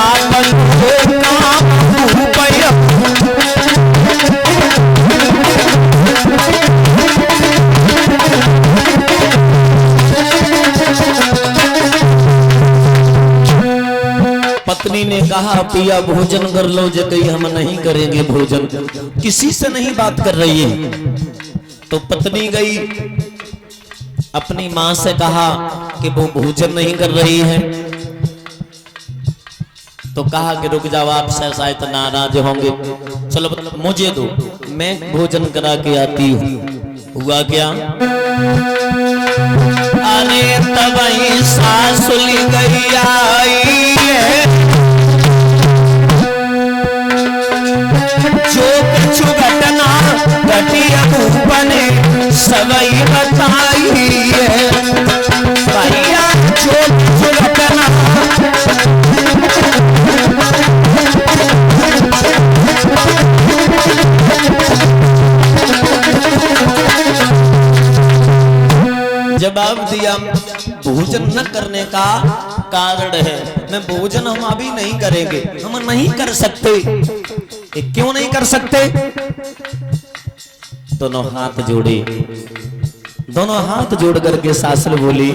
लागल हो काम भूपया। पत्नी ने कहा पिया भोजन कर लो, जो कही हम नहीं करेंगे भोजन, किसी से नहीं बात कर रही है। तो पत्नी गई अपनी मां से कहा कि वो भोजन नहीं कर रही है। तो कहा कि रुक जाओ, आप शायद नाराज होंगे, चलो मुझे दो, मैं भोजन करा के आती हूँ। हुआ क्या, अरे तबई सासुली गई आई है, जो कछु घटना घटी बने सबई बताई है। भैया जो कछु घटना जवाब दिया, भोजन न करने का कारण है, मैं भोजन हम अभी नहीं करेंगे, हम नहीं कर सकते। क्यों नहीं कर सकते? दोनों हाथ जोड़े, दोनों हाथ जोड़ करके सासुर बोली,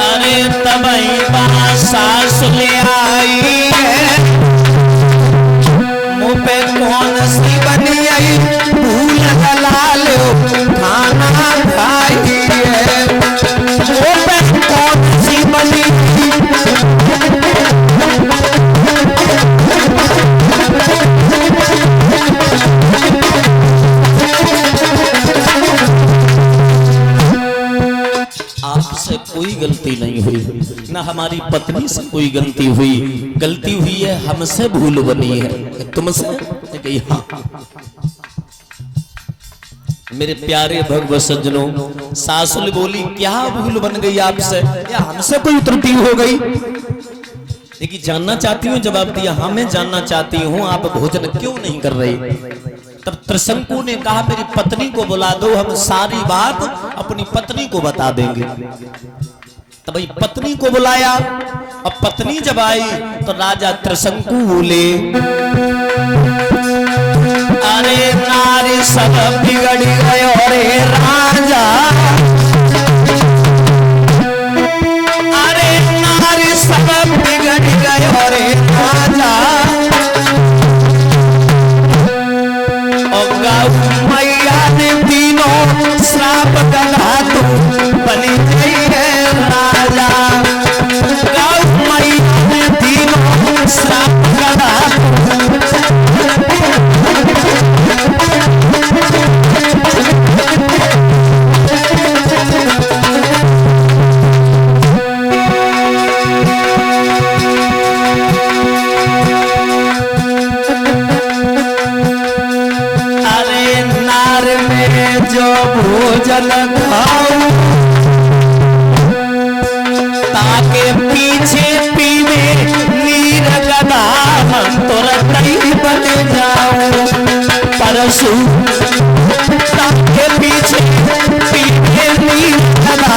अरे तबई सास ले आई है, मुंह पे कौन सी बनी आई, भूल गला लो खाना खाई है, मुंह पे कौन सी बनी आपसे कोई गलती नहीं हुई, ना हमारी पत्नी से कोई गलती हुई, गलती हुई है हमसे भूल बनी है, तुमसे कही। हाँ मेरे प्यारे भगवत सज्जनों, सासुल बोली क्या भूल बन गई आपसे, या हमसे कोई त्रुटि हो गई? देखिए जानना चाहती हूँ, जवाब दिया हाँ मैं जानना चाहती हूँ, आप भोजन क्यों नहीं कर रहे? तब त्रिशंकु ने कहा मेरी पत्नी को बुला दो, हम सारी बात अपनी पत्नी को बता देंगे। तब भाई पत्नी को बुलाया, अब पत्नी जब आई तो राजा त्रिशंकु बोले, अरे नारी सब बिगड़ गए रे राजा, अरे नारी सब बिगड़ गए रे राजा, मैया ने तीनों श्राप गला तू बनी गई है राजा, गौ मैया ने तीनों श्राप गला जो भोजन खाऊं ताके पीछे पीवे नीर गदा, हम तुरंत ही बन जाऊं परसू, ताके पीछे पीवे नीर गदा,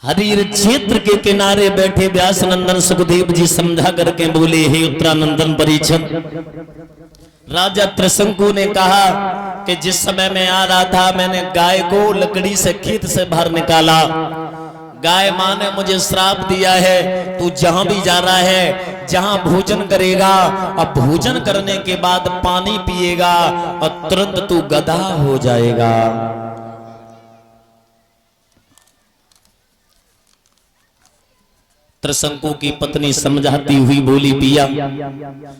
हरिहर क्षेत्र के किनारे बैठे व्यास नंदन सुखदेव जी समझा करके बोले, हे उत्तरानंदन परीक्षित, राजा त्रिशंकु ने कहा कि जिस समय मैं आ रहा था मैंने गाय को लकड़ी से खेत से बाहर निकाला। गाय मां ने मुझे श्राप दिया है, तू जहां भी जा रहा है, जहां भोजन करेगा और भोजन करने के बाद पानी पिएगा और तुरंत तू गधा हो जाएगा। त्रिशंकु की पत्नी समझाती हुई बोली, पिया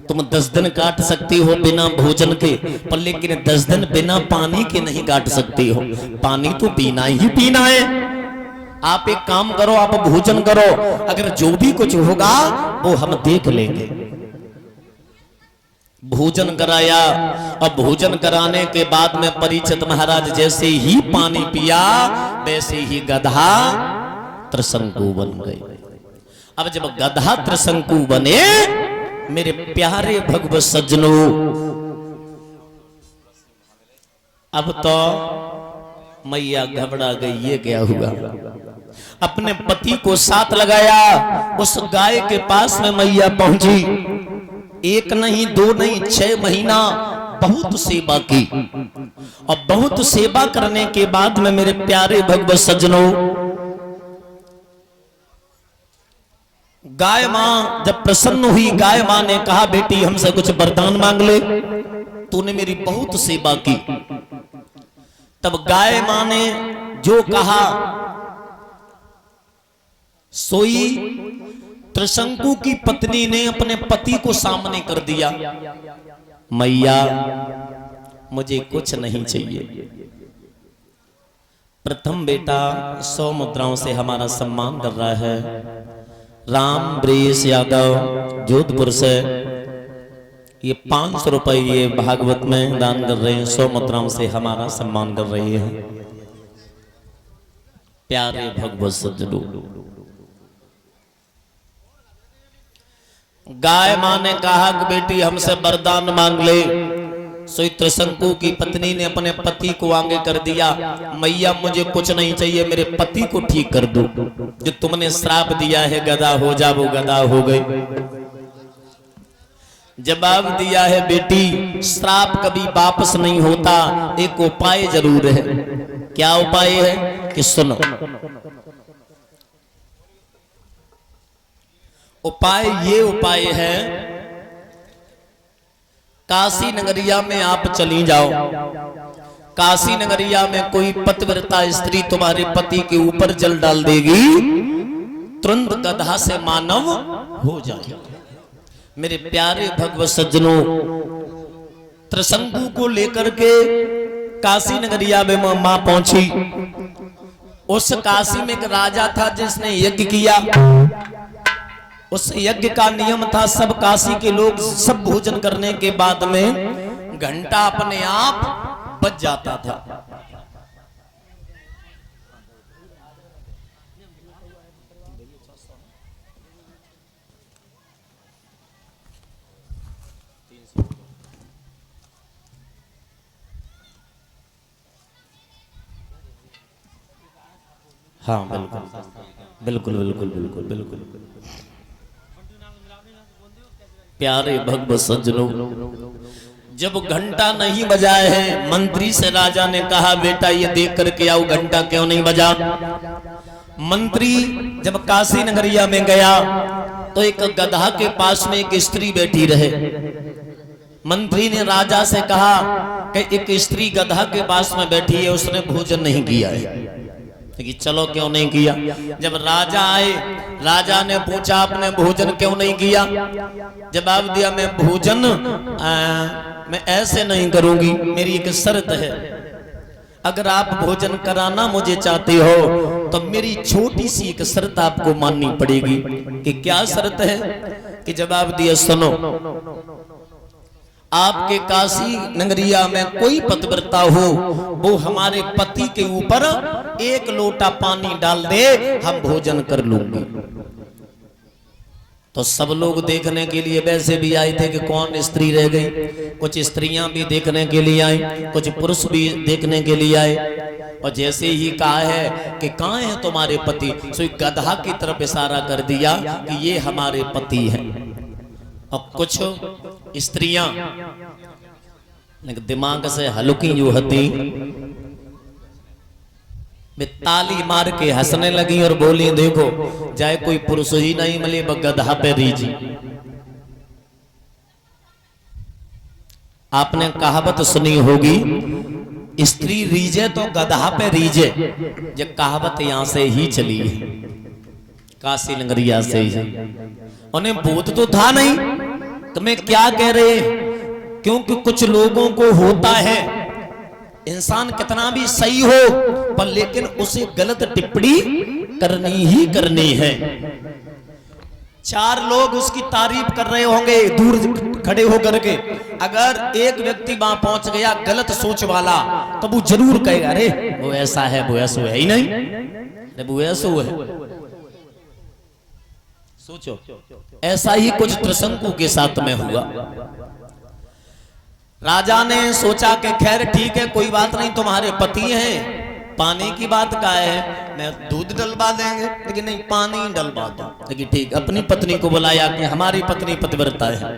तुम 10 दिन काट सकती हो बिना भोजन के, पर लेकिन 10 दिन बिना पानी के नहीं काट सकती हो। पानी तो पीना ही पीना है। आप एक काम करो, आप भोजन करो, अगर जो भी कुछ होगा वो हम देख लेंगे। भोजन कराया और भोजन कराने के बाद में परीक्षित महाराज जैसे ही पानी पिया वैसे ही गधा त्रिशंकु बन गए। अब जब गधा त्रिशंकु बने, मेरे प्यारे भगवत सज्जनों, अब तो मैया घबरा गई, ये क्या हुआ। अपने पति को साथ लगाया, उस गाय के पास में मैया पहुंची। 1 नहीं 2 नहीं 6 महीना बहुत सेवा की, और बहुत सेवा करने के बाद में मेरे प्यारे भगवत सज्जनों, गाय मां जब प्रसन्न हुई, गाय मां ने कहा, बेटी हमसे कुछ वरदान मांग ले, तूने मेरी बहुत सेवा की। तब गाय मां ने जो कहा सोई त्रिशंकु की पत्नी ने अपने पति को सामने कर दिया, मैया मुझे कुछ नहीं चाहिए। प्रथम बेटा 100 मुद्राओं से हमारा सम्मान कर रहा है। राम ब्रेस यादव जोधपुर से ये 500 रुपए ये भागवत में दान कर रहे हैं, 100 मुद्राओं से हमारा सम्मान कर रहे हैं। प्यारे भगवत सज्जनों, गाय मां ने कहा कि बेटी हमसे वरदान मांग ले। सो त्रिशंकु की पत्नी ने अपने पति को आगे कर दिया, मैया मुझे कुछ नहीं चाहिए, मेरे पति को ठीक कर दो, जो तुमने श्राप दिया है गधा हो जा, वो गधा हो गए। जवाब दिया है, बेटी श्राप कभी वापस नहीं होता, एक उपाय जरूर है। क्या उपाय है कि सुनो। उपाय है, काशी नगरिया में आप चली जाओ। काशी नगरिया में कोई पतिव्रता स्त्री तुम्हारे पति के ऊपर जल डाल देगी, तुरंत गधा से मानव हो जाएगा। मेरे प्यारे भगवत सज्जनों, त्रिशंकु को लेकर के काशी नगरिया में मां पहुंची। उस काशी में एक राजा था जिसने यज्ञ किया। उस यज्ञ का नियम था, सब काशी के लोग सब भोजन करने के बाद में घंटा अपने आप बज जाता था। हाँ बिल्कुल बिल्कुल बिल्कुल बिल्कुल बिल्कुल। प्यारे भगवत सज्जनों, जब घंटा नहीं बजा है, मंत्री से राजा ने कहा, बेटा ये देख करके आओ घंटा क्यों नहीं बजा। मंत्री जब काशी नगरिया में गया तो एक गधा के पास में एक स्त्री बैठी रहे। मंत्री ने राजा से कहा कि एक स्त्री गधा के पास में बैठी है, उसने भोजन नहीं किया है, कि चलो क्यों नहीं किया। जब राजा आए, राजा ने पूछा आपने भोजन क्यों नहीं किया। जवाब दिया, मैं भोजन मैं ऐसे नहीं करूंगी, मेरी एक शर्त है। अगर आप भोजन कराना मुझे चाहते हो तो मेरी छोटी सी एक शर्त आपको माननी पड़ेगी। कि क्या शर्त है। कि जवाब दिया, सुनो, आपके काशी नगरिया में कोई पतिव्रता हो, वो हमारे पति के ऊपर 1 लोटा पानी डाल दे, हम भोजन कर लूंगी। तो सब लोग देखने के लिए वैसे भी आए थे कि कौन स्त्री रह गई। कुछ स्त्रियां भी देखने के लिए आई, कुछ पुरुष भी देखने के लिए आए। और जैसे ही कहा है कि कहाँ है तुम्हारे पति, सो गधा की तरफ इशारा कर दिया कि ये हमारे पति हैं। और कुछ स्त्रियां दिमाग से हल्की जो हती वे ताली मार के हंसने लगी और बोली देखो चाहे कोई पुरुष ही नहीं मिले वो गधा पे रीजी। आपने कहावत सुनी होगी, स्त्री रीजे तो गधा पे रीजे। ये कहावत यहां से ही चली है, काशी नगरिया से ही। उन्हें बोध तो था नहीं तुम्हें क्या कह रहे, क्योंकि कुछ लोगों को होता है इंसान कितना भी सही हो पर लेकिन उसे गलत टिप्पणी करनी ही करनी है। चार लोग उसकी तारीफ कर रहे होंगे दूर खड़े होकर के, अगर एक व्यक्ति वहां पहुंच गया गलत सोच वाला तो वो जरूर कहेगा अरे वो ऐसा है, वो ऐसा है ही नहीं, वो ऐसा है। सोचो ऐसा ही कुछ त्रिशंकु के साथ में हुआ। राजा ने सोचा कि खैर ठीक है कोई बात नहीं, तुम्हारे पति हैं, पानी की बात का है, मैं दूध डलवा देंगे, लेकिन नहीं पानी डलवा दो। लेकिन ठीक, अपनी पत्नी को बुलाया कि हमारी पत्नी पतिव्रता है।